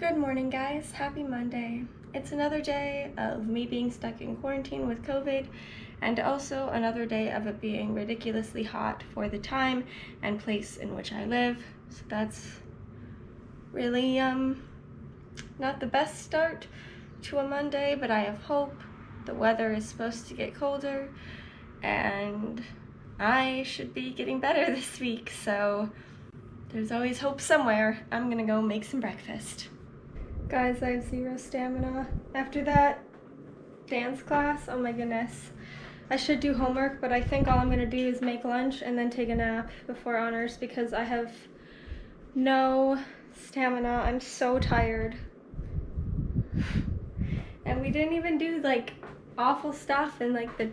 Good morning, guys. Happy Monday. It's another day of me being stuck in quarantine with COVID, and also another day of it being ridiculously hot for the time and place in which I live. So that's really not the best start to a Monday, but I have hope. The weather is supposed to get colder, and I should be getting better this week, so there's always hope somewhere. I'm gonna go make some breakfast. Guys, I have zero stamina. After that dance class, oh my goodness. I should do homework, but I think all I'm gonna do is make lunch and then take a nap before honors because I have no stamina. I'm so tired. And we didn't even do like awful stuff in like the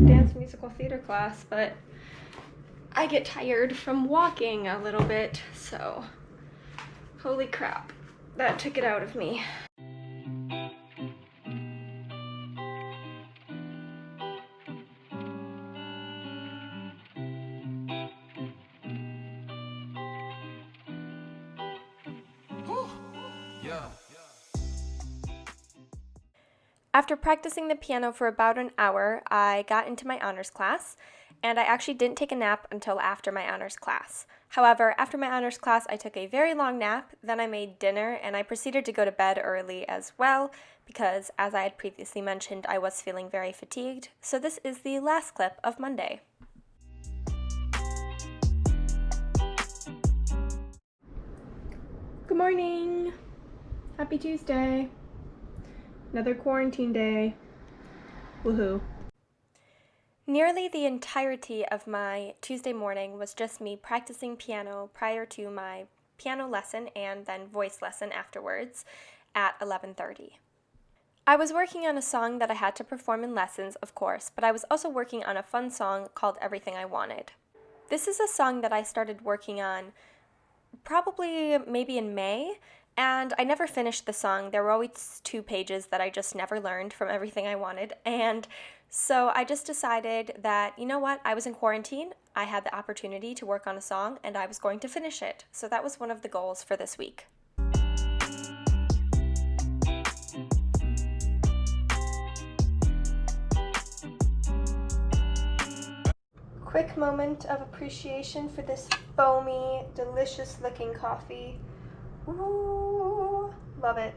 dance musical theater class, but I get tired from walking a little bit, so holy crap. That took it out of me. After practicing the piano for about an hour, I got into my honors class, and I actually didn't take a nap until after my honors class. However, after my honors class, I took a very long nap, then I made dinner, and I proceeded to go to bed early as well, because as I had previously mentioned, I was feeling very fatigued. So this is the last clip of Monday. Good morning. Happy Tuesday. Another quarantine day. Woohoo. Nearly the entirety of my Tuesday morning was just me practicing piano prior to my piano lesson and then voice lesson afterwards at 11:30. I was working on a song that I had to perform in lessons, of course, but I was also working on a fun song called Everything I Wanted. This is a song that I started working on probably maybe in May, and I never finished the song. There were always 2 pages that I just never learned from Everything I Wanted, and so I just decided that, you know what, I was in quarantine, I had the opportunity to work on a song, and I was going to finish it. So that was one of the goals for this week. Quick moment of appreciation for this foamy, delicious looking coffee. Ooh, love it.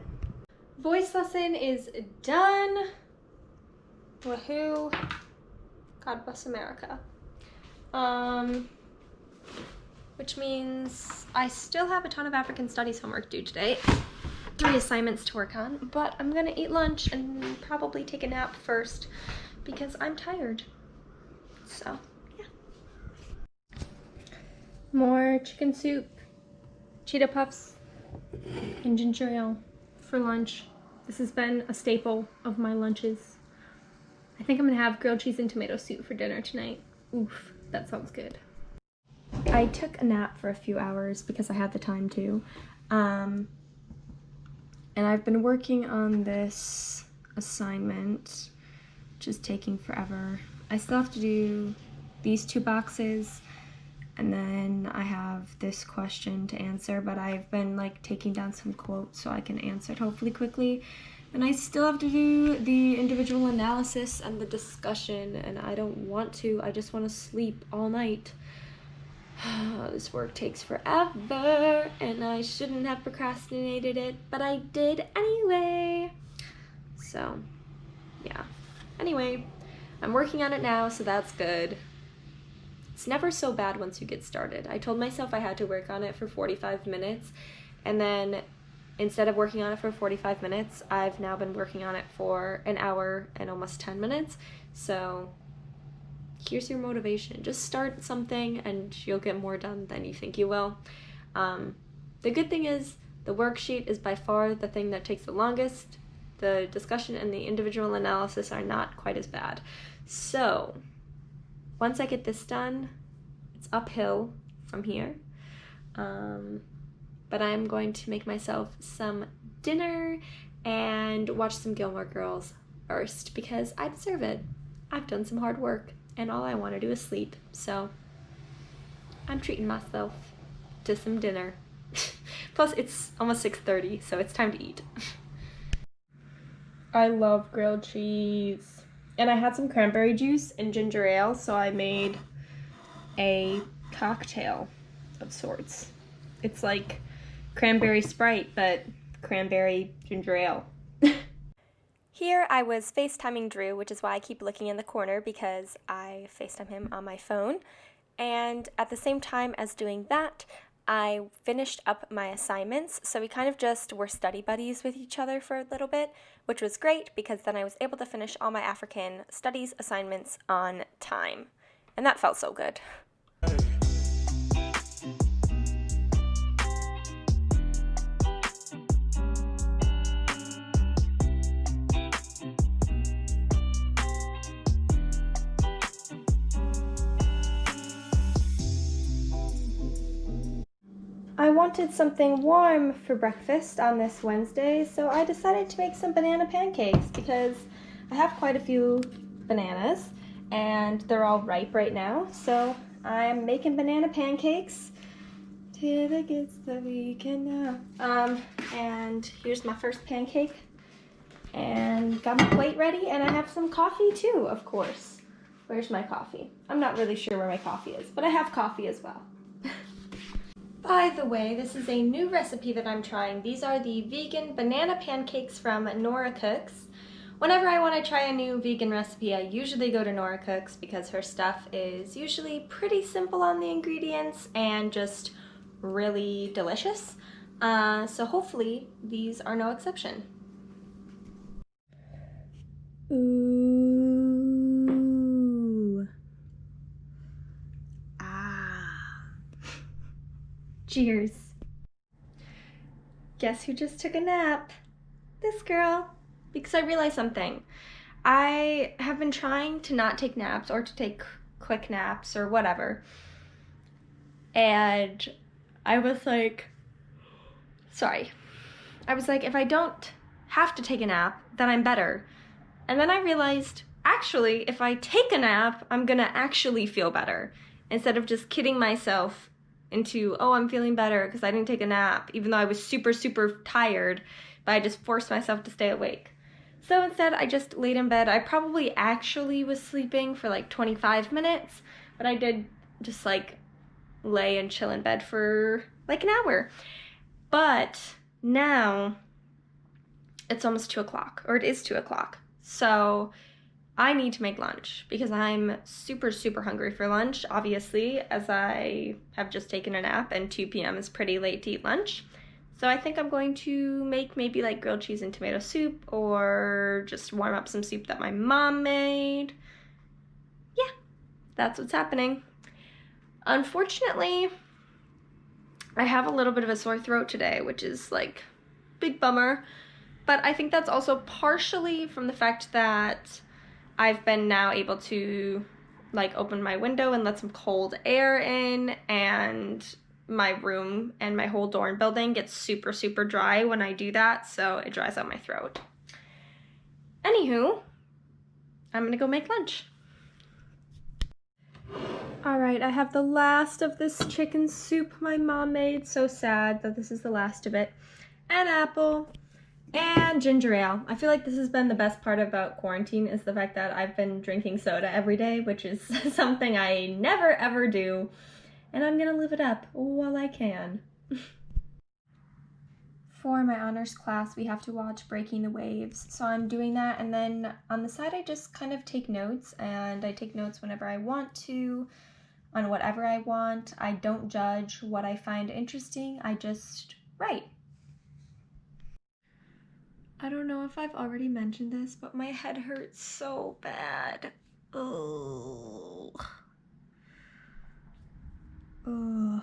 Voice lesson is done. Woohoo. God bless America. Which means I still have a ton of African studies homework due today. 3 assignments to work on, but I'm gonna eat lunch and probably take a nap first because I'm tired. So, yeah. More chicken soup, Cheeto Puffs, and ginger ale for lunch. This has been a staple of my lunches. I think I'm gonna have grilled cheese and tomato soup for dinner tonight. Oof, that sounds good. I took a nap for a few hours because I had the time to. And I've been working on this assignment, which is taking forever. I still have to do these 2 boxes, and then I have this question to answer, but I've been like taking down some quotes so I can answer it hopefully quickly. And I still have to do the individual analysis and the discussion, and I don't want to. I just want to sleep all night. This work takes forever, and I shouldn't have procrastinated it, but I did anyway. So, yeah. Anyway, I'm working on it now, so that's good. It's never so bad once you get started. I told myself I had to work on it for 45 minutes, and then instead of working on it for 45 minutes, I've now been working on it for an hour and almost 10 minutes. So here's your motivation. Just start something and you'll get more done than you think you will. The good thing is the worksheet is by far the thing that takes the longest. The discussion and the individual analysis are not quite as bad. So once I get this done, it's uphill from here. But I'm going to make myself some dinner and watch some Gilmore Girls first because I deserve it. I've done some hard work and all I want to do is sleep. So I'm treating myself to some dinner. Plus, it's almost 6:30, so it's time to eat. I love grilled cheese. And I had some cranberry juice and ginger ale, so I made a cocktail of sorts. It's like cranberry Sprite, but cranberry ginger ale. Here I was FaceTiming Drew, which is why I keep looking in the corner because I FaceTime him on my phone. And at the same time as doing that, I finished up my assignments, so we kind of just were study buddies with each other for a little bit, which was great because then I was able to finish all my African studies assignments on time. And that felt so good. I wanted something warm for breakfast on this Wednesday, so I decided to make some banana pancakes because I have quite a few bananas and they're all ripe right now. So I'm making banana pancakes till it gets the weekend now. And here's my first pancake. And got my plate ready, and I have some coffee too, of course. Where's my coffee? I'm not really sure where my coffee is, but I have coffee as well. By the way, this is a new recipe that I'm trying. These are the vegan banana pancakes from Nora Cooks. Whenever I want to try a new vegan recipe, I usually go to Nora Cooks because her stuff is usually pretty simple on the ingredients and just really delicious. So hopefully these are no exception. Ooh. Ah. Cheers. Guess who just took a nap? This girl. Because I realized something. I have been trying to not take naps or to take quick naps or whatever. And I was like, if I don't have to take a nap, then I'm better. And then I realized, actually, if I take a nap, I'm gonna actually feel better. Instead of just kidding myself into, oh, I'm feeling better because I didn't take a nap, even though I was super, super tired, but I just forced myself to stay awake. So instead, I just laid in bed. I probably actually was sleeping for like 25 minutes, but I did just like lay and chill in bed for like an hour. But now it's almost 2 o'clock, or it is 2 o'clock. So I need to make lunch because I'm super, super hungry for lunch, obviously, as I have just taken a nap and 2 p.m. is pretty late to eat lunch. So I think I'm going to make maybe like grilled cheese and tomato soup or just warm up some soup that my mom made. Yeah, that's what's happening. Unfortunately, I have a little bit of a sore throat today, which is like big bummer. But I think that's also partially from the fact that I've been now able to like open my window and let some cold air in, and my room and my whole dorm building gets super, super dry when I do that, so it dries out my throat. Anywho, I'm gonna go make lunch. Alright, I have the last of this chicken soup my mom made. So sad that this is the last of it. An apple. And ginger ale. I feel like this has been the best part about quarantine, is the fact that I've been drinking soda every day, which is something I never ever do. And I'm gonna live it up while I can. For my honors class, we have to watch Breaking the Waves. So I'm doing that, and then on the side I just kind of take notes, and I take notes whenever I want to, on whatever I want. I don't judge what I find interesting, I just write. I don't know if I've already mentioned this, but my head hurts so bad. Oh. Oh.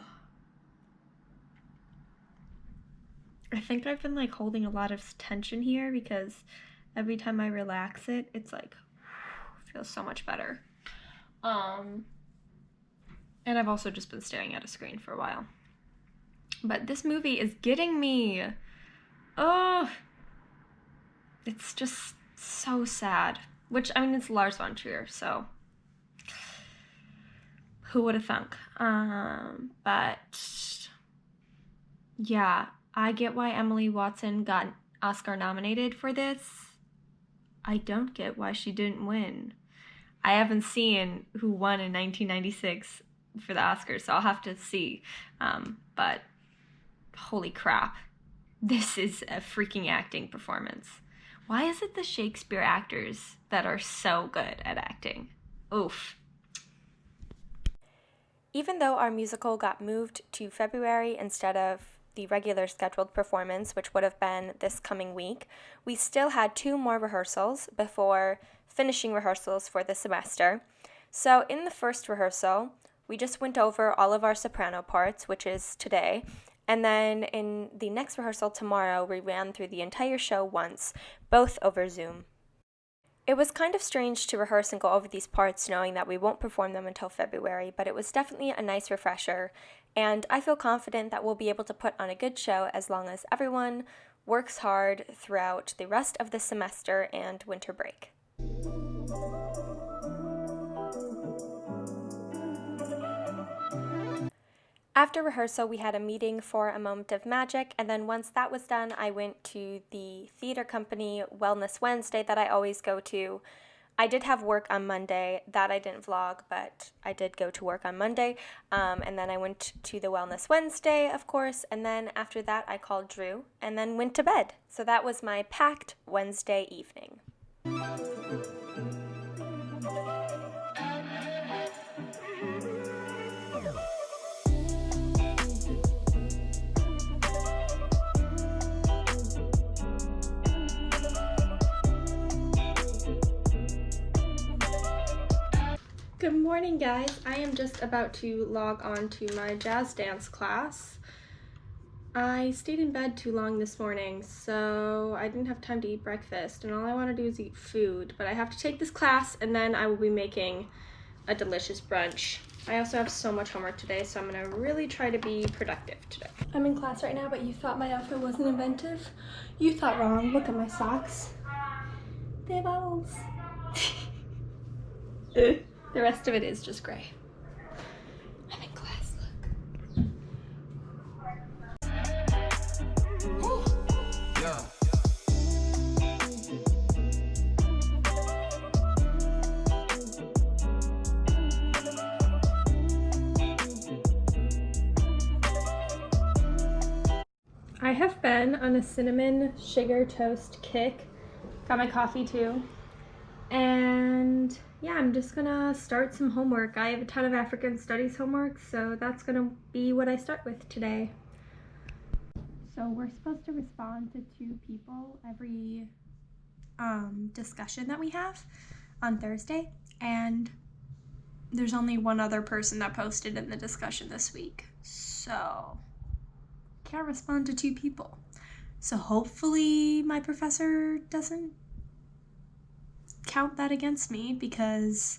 I think I've been like holding a lot of tension here because every time I relax it, it's like feels so much better. And I've also just been staring at a screen for a while. But this movie is getting me. Oh. It's just so sad. Which, I mean, it's Lars von Trier, so who would have thunk? But yeah, I get why Emily Watson got Oscar nominated for this. I don't get why she didn't win. I haven't seen who won in 1996 for the Oscars, so I'll have to see. But holy crap, this is a freaking acting performance. Why is it the Shakespeare actors that are so good at acting? Oof. Even though our musical got moved to February instead of the regular scheduled performance, which would have been this coming week, we still had 2 more rehearsals before finishing rehearsals for the semester. So in the first rehearsal, we just went over all of our soprano parts, which is today, and then in the next rehearsal tomorrow, we ran through the entire show once, both over Zoom. It was kind of strange to rehearse and go over these parts knowing that we won't perform them until February, but it was definitely a nice refresher, and I feel confident that we'll be able to put on a good show as long as everyone works hard throughout the rest of the semester and winter break. After rehearsal, we had a meeting for a moment of magic, and then once that was done, I went to the theater company Wellness Wednesday that I always go to. I did have work on Monday. That I didn't vlog, but I did go to work on Monday. And then I went to the Wellness Wednesday, of course, and then after that, I called Drew and then went to bed. So that was my packed Wednesday evening. Good morning, guys. I am just about to log on to my jazz dance class. I stayed in bed too long this morning, so I didn't have time to eat breakfast, and all I want to do is eat food, but I have to take this class, and then I will be making a delicious brunch. I also have so much homework today, so I'm going to really try to be productive today. I'm in class right now, but you thought my outfit wasn't inventive? You thought wrong. Look at my socks. They have owls. The rest of it is just gray. I'm in class, look. Yeah. I have been on a cinnamon sugar toast kick. Got my coffee too. And yeah, I'm just gonna start some homework. I have a ton of African studies homework, so that's gonna be what I start with today. So we're supposed to respond to 2 people every discussion that we have on Thursday, and there's only one other person that posted in the discussion this week, so can't respond to 2 people. So hopefully my professor doesn't count that against me because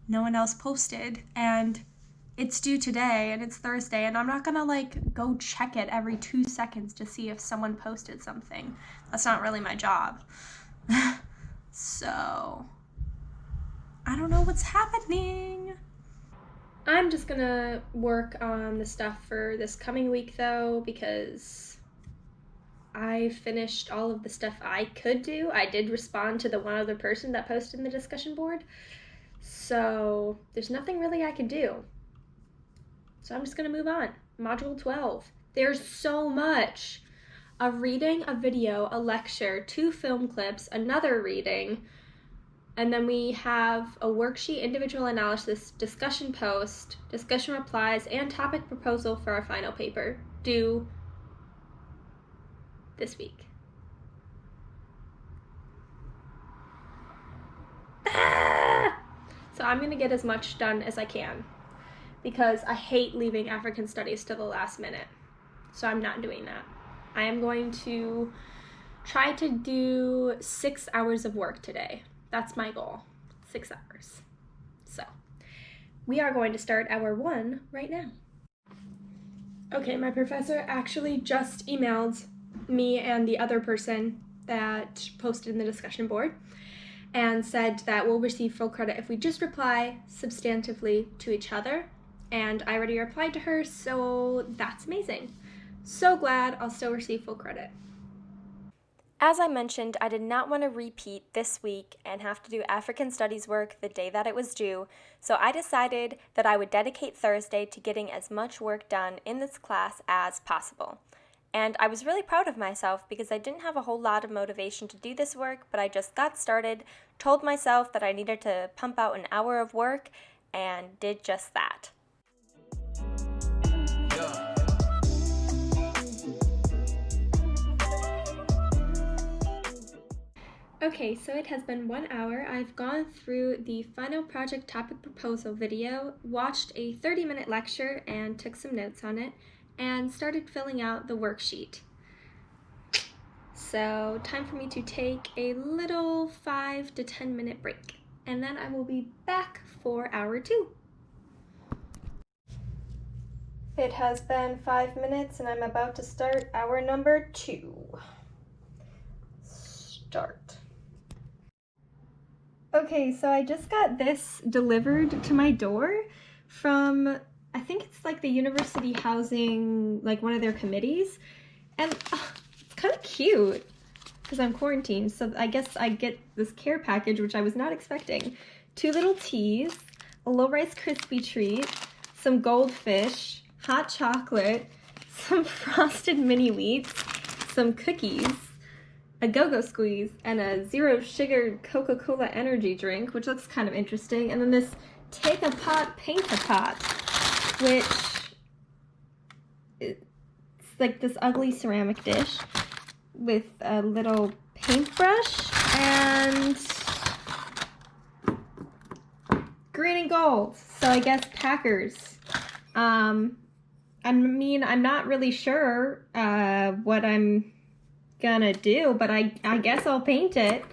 no one else posted, and it's due today and it's Thursday, and I'm not gonna like go check it every 2 seconds to see if someone posted something. That's not really my job. So I don't know what's happening. I'm just gonna work on the stuff for this coming week though, because I finished all of the stuff I could do. I did respond to the one other person that posted in the discussion board. So there's nothing really I can do. So I'm just gonna move on. Module 12. There's so much. A reading, a video, a lecture, 2 film clips, another reading, and then we have a worksheet, individual analysis, discussion post, discussion replies, and topic proposal for our final paper due this week. So I'm gonna get as much done as I can because I hate leaving African studies to the last minute. So I'm not doing that. I am going to try to do 6 hours of work today. That's my goal, 6 hours. So we are going to start hour 1 right now. Okay, my professor actually just emailed me and the other person that posted in the discussion board and said that we'll receive full credit if we just reply substantively to each other, and I already replied to her, so that's amazing. So glad I'll still receive full credit. As I mentioned, I did not want to repeat this week and have to do African Studies work the day that it was due, so I decided that I would dedicate Thursday to getting as much work done in this class as possible. And I was really proud of myself because I didn't have a whole lot of motivation to do this work, but I just got started, told myself that I needed to pump out an hour of work, and did just that. Okay, so it has been 1 hour. I've gone through the final project topic proposal video, watched a 30-minute lecture and took some notes on it, and started filling out the worksheet. So time for me to take a little 5 to 10 minute break, and then I will be back for hour 2. It has been 5 minutes and I'm about to start hour number 2. Start. Okay, so I just got this delivered to my door from, I think it's like the university housing, like one of their committees, and it's kind of cute because I'm quarantined, so I guess I get this care package, which I was not expecting. 2 little teas, a little Rice Krispie treat, some goldfish, hot chocolate, some frosted mini wheats, some cookies, a go-go squeeze, and a zero sugar Coca-Cola energy drink, which looks kind of interesting, and then this take a pot, paint a pot, which it's like this ugly ceramic dish with a little paintbrush and green and gold, so I guess Packers. I mean, I'm not really sure what I'm gonna do, but I guess I'll paint it.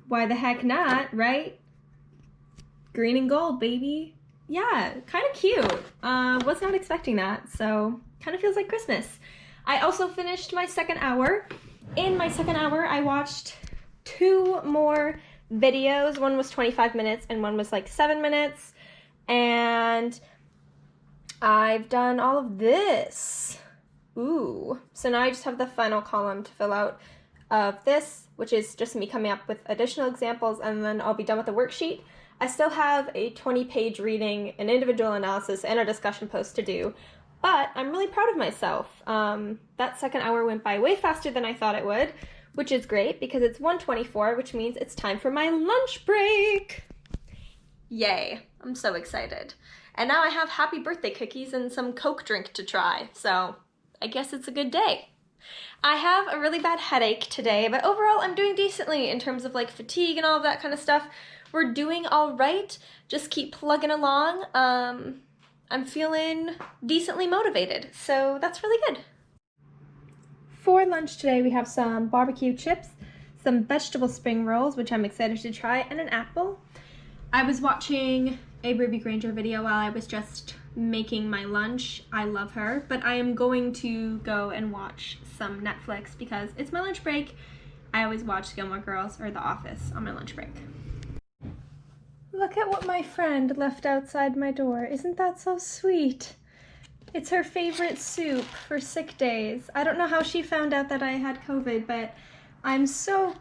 Why the heck not, right? Green and gold, baby. Yeah, kind of cute. Was not expecting that, so kind of feels like Christmas. I also finished my second hour. In my second hour, I watched 2 more videos. One was 25 minutes and one was like 7 minutes. And I've done all of this. Ooh. So now I just have the final column to fill out of this, which is just me coming up with additional examples, and then I'll be done with the worksheet. I still have a 20-page reading, an individual analysis, and a discussion post to do, but I'm really proud of myself. That second hour went by way faster than I thought it would, which is great because it's 1:24, which means it's time for my lunch break. Yay, I'm so excited. And now I have happy birthday cookies and some Coke drink to try, so I guess it's a good day. I have a really bad headache today, but overall I'm doing decently in terms of like fatigue and all of that kind of stuff. We're doing all right. Just keep plugging along. I'm feeling decently motivated, so that's really good. For lunch today, we have some barbecue chips, some vegetable spring rolls, which I'm excited to try, and an apple. I was watching a Ruby Granger video while I was just making my lunch. I love her, but I am going to go and watch some Netflix because it's my lunch break. I always watch Gilmore Girls or The Office on my lunch break. Look at what my friend left outside my door. Isn't that so sweet? It's her favorite soup for sick days. I don't know how she found out that I had COVID, but I'm so,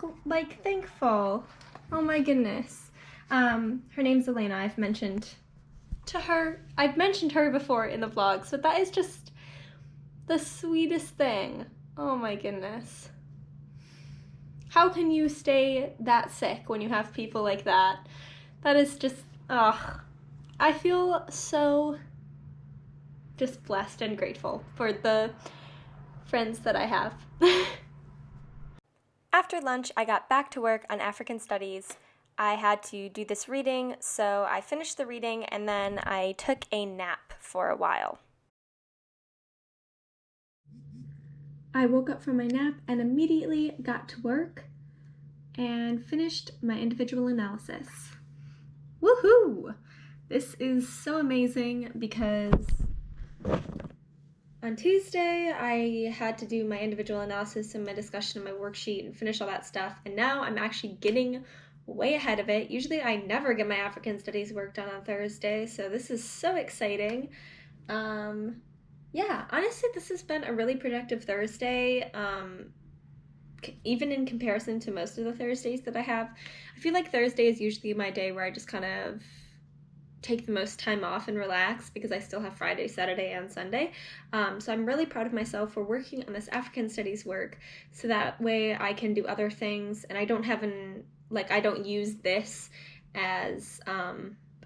thankful. Oh my goodness. Her name's Elena. I've mentioned her before in the vlogs, but that is just the sweetest thing. Oh my goodness. How can you stay that sick when you have people like that? That is just, I feel so just blessed and grateful for the friends that I have. After lunch, I got back to work on African Studies. I had to do this reading, so I finished the reading and then I took a nap for a while. I woke up from my nap and immediately got to work and finished my individual analysis. Woohoo! This is so amazing because on Tuesday I had to do my individual analysis and my discussion and my worksheet and finish all that stuff, and now I'm actually getting way ahead of it. Usually I never get my African Studies work done on Thursday, so this is so exciting. Yeah, honestly, this has been a really productive Thursday. Even in comparison to most of the Thursdays that I have, I feel like Thursday is usually my day where I just kind of take the most time off and relax because I still have Friday, Saturday, and Sunday. So I'm really proud of myself for working on this African studies work so that way I can do other things and I don't use this as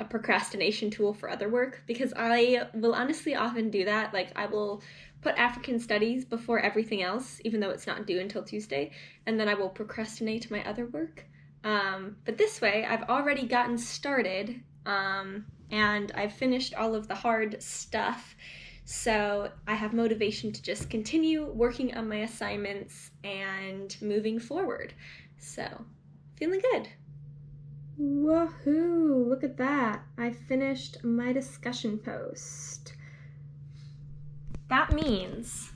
a procrastination tool for other work, because I will honestly often do that. Like, I will put African studies before everything else, even though it's not due until Tuesday, and then I will procrastinate my other work. But this way, I've already gotten started, and I've finished all of the hard stuff. So I have motivation to just continue working on my assignments and moving forward. So, feeling good. Woohoo! Look at that. I finished my discussion post. That means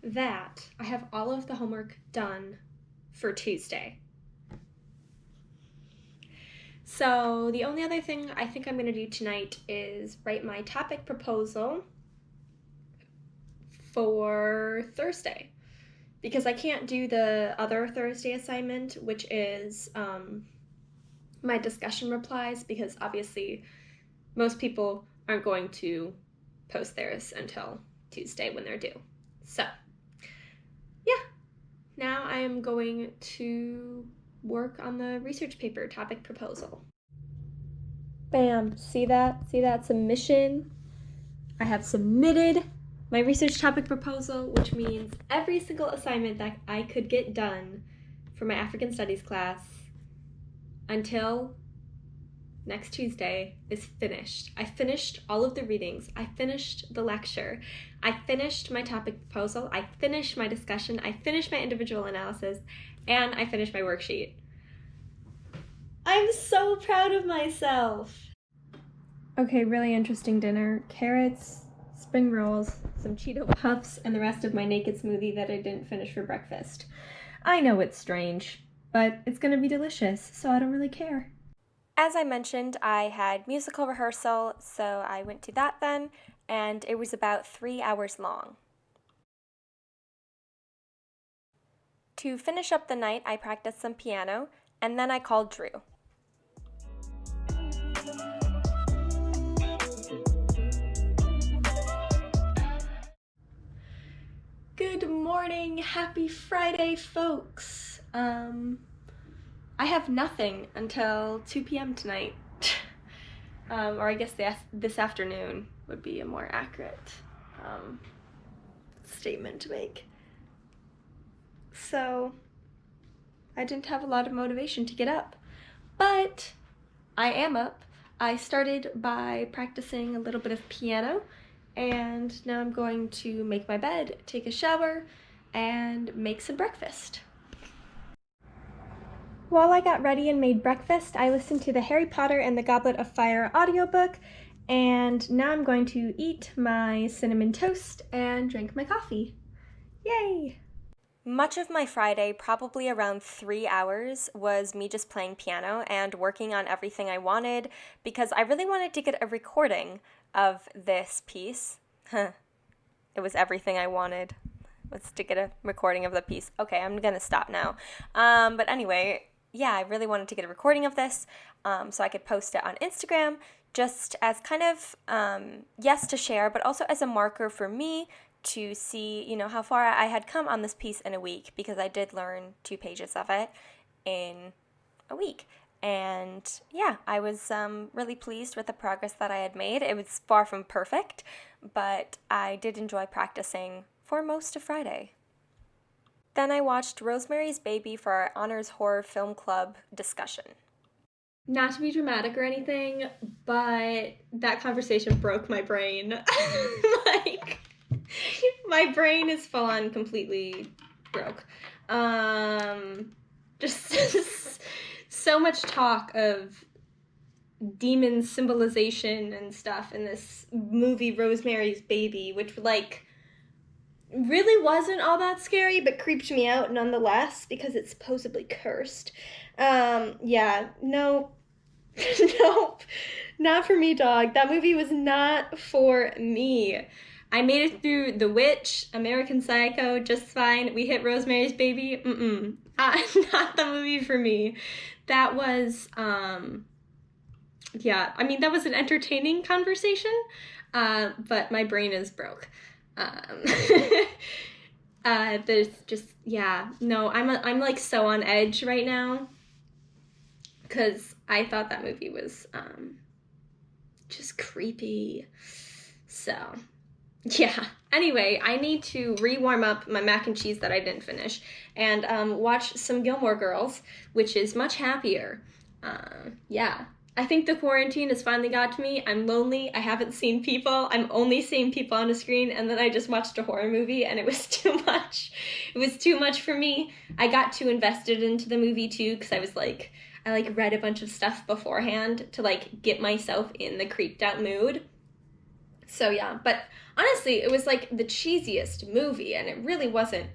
that I have all of the homework done for Tuesday. So the only other thing I think I'm going to do tonight is write my topic proposal for Thursday, because I can't do the other Thursday assignment, which is my discussion replies, because obviously most people aren't going to post theirs until Tuesday when they're due. So, yeah. Now I am going to work on the research paper topic proposal. Bam! See that? See that submission? I have submitted my research topic proposal, which means every single assignment that I could get done for my African Studies class until next Tuesday is finished. I finished all of the readings. I finished the lecture. I finished my topic proposal. I finished my discussion. I finished my individual analysis. And I finished my worksheet. I'm so proud of myself. Okay, really interesting dinner. Carrots, spring rolls, some Cheeto Puffs, and the rest of my naked smoothie that I didn't finish for breakfast. I know it's strange, but it's gonna be delicious, so I don't really care. As I mentioned, I had musical rehearsal, so I went to that then, and it was about 3 hours long. To finish up the night, I practiced some piano, and then I called Drew. Good morning, happy Friday, folks. I have nothing until 2 p.m. tonight. Or I guess this afternoon would be a more accurate statement to make. So I didn't have a lot of motivation to get up, but I am up. I started by practicing a little bit of piano, and now I'm going to make my bed, take a shower, and make some breakfast. While I got ready and made breakfast, I listened to the Harry Potter and the Goblet of Fire audiobook, and now I'm going to eat my cinnamon toast and drink my coffee. Yay! Much of my Friday, probably around 3 hours, was me just playing piano and working on everything I wanted, because I really wanted to get a recording of this piece. It was everything I wanted, was to get a recording of the piece. Okay, I'm gonna stop now. But anyway, yeah, I really wanted to get a recording of this so I could post it on Instagram, just as kind of, yes, to share, but also as a marker for me to see, how far I had come on this piece in a week, because I did learn 2 pages of it in a week. And yeah, I was really pleased with the progress that I had made. It was far from perfect, but I did enjoy practicing for most of Friday. Then I watched Rosemary's Baby for our Honors Horror Film Club discussion. Not to be dramatic or anything, but that conversation broke my brain. My brain is full on completely broke. Just so much talk of demon symbolization and stuff in this movie Rosemary's Baby, which really wasn't all that scary, but creeped me out nonetheless because it's supposedly cursed. Nope, not for me, dog. That movie was not for me. I made it through The Witch, American Psycho, just fine. We hit Rosemary's Baby. Not the movie for me. That was, yeah, I mean, that was an entertaining conversation, but my brain is broke. There's just, yeah, no, I'm like so on edge right now, because I thought that movie was, just creepy. So, yeah. Anyway, I need to re-warm up my mac and cheese that I didn't finish and watch some Gilmore Girls, which is much happier. Yeah. I think the quarantine has finally got to me. I'm lonely. I haven't seen people. I'm only seeing people on a screen, and then I just watched a horror movie, and it was too much. It was too much for me. I got too invested into the movie, too, because I read a bunch of stuff beforehand to, like, get myself in the creeped out mood. So, yeah. But honestly, it was, like, the cheesiest movie, and it really wasn't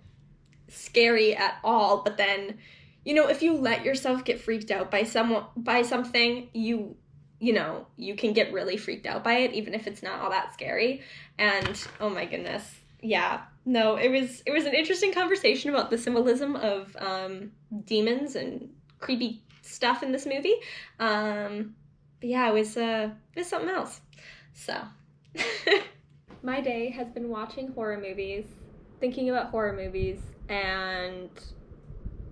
scary at all. But then, you know, if you let yourself get freaked out by something, you can get really freaked out by it, even if it's not all that scary. And oh my goodness, yeah, no, it was an interesting conversation about the symbolism of demons and creepy stuff in this movie. But yeah, it was something else. So my day has been watching horror movies, thinking about horror movies, and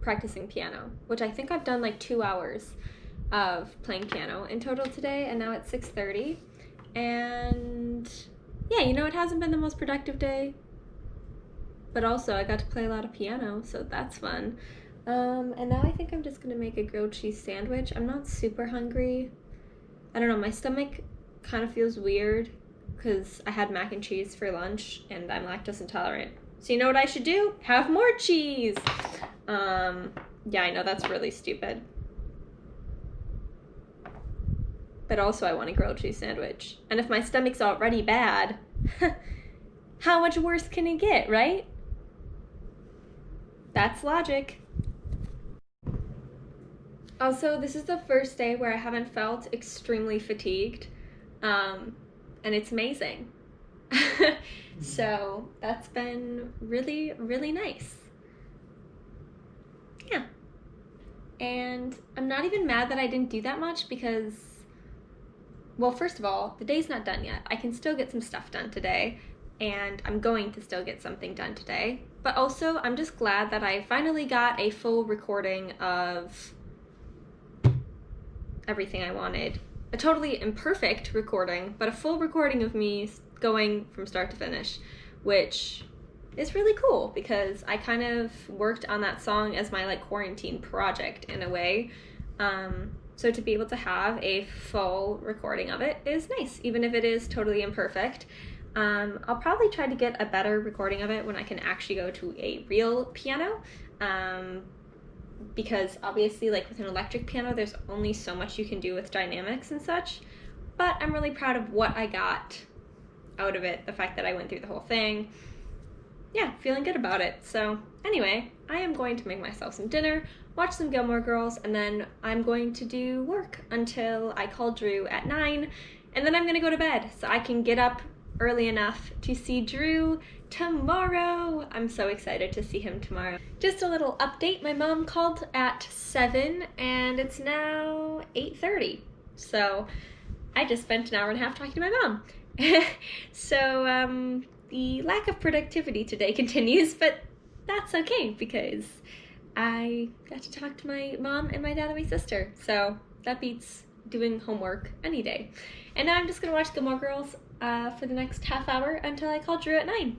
practicing piano, which I think I've done like 2 hours of playing piano in total today, and now it's 6:30. And yeah, you know, it hasn't been the most productive day, but also I got to play a lot of piano, so that's fun. And now I think I'm just gonna make a grilled cheese sandwich. I'm not super hungry. I don't know, my stomach kind of feels weird because I had mac and cheese for lunch and I'm lactose intolerant. So you know what I should do? Have more cheese! Yeah, I know that's really stupid. But also I want a grilled cheese sandwich. And if my stomach's already bad, how much worse can it get, right? That's logic. Also, this is the first day where I haven't felt extremely fatigued, and it's amazing. So that's been really, really nice. Yeah. And I'm not even mad that I didn't do that much because, well, first of all, the day's not done yet. I can still get some stuff done today, and I'm going to still get something done today. But also, I'm just glad that I finally got a full recording of everything I wanted. A totally imperfect recording, but a full recording of me going from start to finish, which is really cool because I kind of worked on that song as my like quarantine project in a way. So to be able to have a full recording of it is nice, even if it is totally imperfect. I'll probably try to get a better recording of it when I can actually go to a real piano. Because obviously, like with an electric piano, there's only so much you can do with dynamics and such. But I'm really proud of what I got out of it, the fact that I went through the whole thing. Yeah, feeling good about it. So anyway, I am going to make myself some dinner, watch some Gilmore Girls, and then I'm going to do work until I call Drew at 9, and then I'm going to go to bed so I can get up early enough to see Drew tomorrow. I'm so excited to see him tomorrow. Just a little update. My mom called at 7 and it's now 8:30. So I just spent an hour and a half talking to my mom. So the lack of productivity today continues, but that's okay because I got to talk to my mom and my dad and my sister. So that beats doing homework any day. And now I'm just gonna watch Gilmore Girls for the next half hour until I call Drew at 9.